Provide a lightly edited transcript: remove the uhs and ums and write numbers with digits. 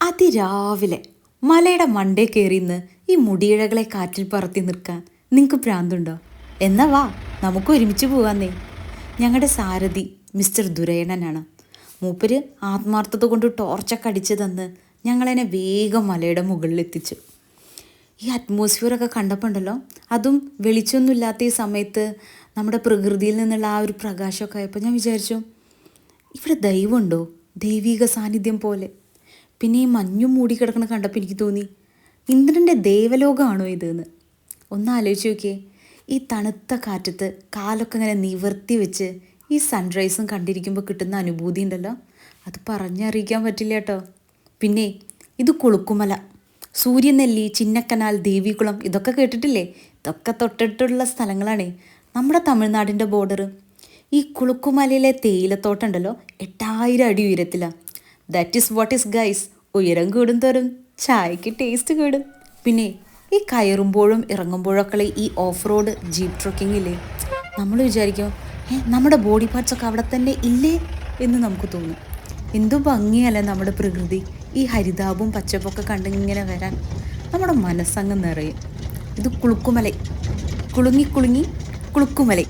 അതിരാവിലെ മലയുടെ മണ്ടേ കയറിന്ന് ഈ മുടിയിഴകളെ കാറ്റിൽ പറത്തി നിൽക്കാൻ നിങ്ങൾക്ക് ഭ്രാന്തുണ്ടോ? എന്നാ വാ, നമുക്ക് ഒരുമിച്ച് പോവാന്നേ. ഞങ്ങളുടെ സാരഥി മിസ്റ്റർ ദുരയണനാണ്. മൂപ്പര് ആത്മാർത്ഥത കൊണ്ട് ടോർച്ചൊക്കെ അടിച്ച് തന്ന് ഞങ്ങളെന്നെ വേഗം മലയുടെ മുകളിലെത്തിച്ചു. ഈ അറ്റ്മോസ്ഫിയറൊക്കെ കണ്ടപ്പോണ്ടല്ലോ, അതും വെളിച്ചമൊന്നുമില്ലാത്ത ഈ സമയത്ത് നമ്മുടെ പ്രകൃതിയിൽ നിന്നുള്ള ആ ഒരു പ്രകാശമൊക്കെ ആയപ്പോൾ ഞാൻ വിചാരിച്ചു, ഇവിടെ ദൈവമുണ്ടോ? ദൈവിക സാന്നിധ്യം പോലെ. പിന്നെ ഈ മഞ്ഞും മൂടി കിടക്കണം കണ്ടപ്പോൾ എനിക്ക് തോന്നി, ഇന്ദ്രൻ്റെ ദേവലോകമാണോ ഇതെന്ന്. ഒന്ന് ആലോചിച്ച് നോക്കിയേ, ഈ തണുത്ത കാറ്റത്ത് കാലൊക്കെ ഇങ്ങനെ നിവർത്തി വെച്ച് ഈ സൺറൈസും കണ്ടിരിക്കുമ്പോൾ കിട്ടുന്ന അനുഭൂതി ഉണ്ടല്ലോ, അത് പറഞ്ഞറിയിക്കാൻ പറ്റില്ല കേട്ടോ. പിന്നെ ഇത് കുളുക്കുമല, സൂര്യനെല്ലി, ചിന്നക്കനാൽ, ദേവികുളം ഇതൊക്കെ കേട്ടിട്ടില്ലേ? ഇതൊക്കെ തൊട്ടിട്ടുള്ള സ്ഥലങ്ങളാണേ. നമ്മുടെ തമിഴ്നാടിൻ്റെ ബോർഡർ. ഈ കുളുക്കുമലയിലെ തേയിലത്തോട്ടമുണ്ടല്ലോ 8000 അടി ഉയരത്തിലാണ്. That is what is guys. ഉയരം കൂടും തോറും ചായക്ക് ടേസ്റ്റ് കൂടും. പിന്നെ ഈ കയറുമ്പോഴും ഇറങ്ങുമ്പോഴൊക്കെ ഈ ഓഫ് റോഡ് ജീപ്പ് ട്രക്കിംഗ് ഇല്ലേ, നമ്മൾ വിചാരിക്കും നമ്മുടെ ബോഡി പാർട്സൊക്കെ അവിടെ തന്നെ ഇല്ലേ എന്ന് നമുക്ക് തോന്നും. എന്തോ ഭംഗിയല്ലേ നമ്മുടെ പ്രകൃതി. ഈ ഹരിതാപവും പച്ചപ്പൊക്കെ കണ്ടിങ്ങനെ വരാൻ നമ്മുടെ മനസ്സങ്ങ് നിറയും. ഇത് കുളുക്കുമല, കുളുങ്ങി കുളുങ്ങി കുളുക്കുമല.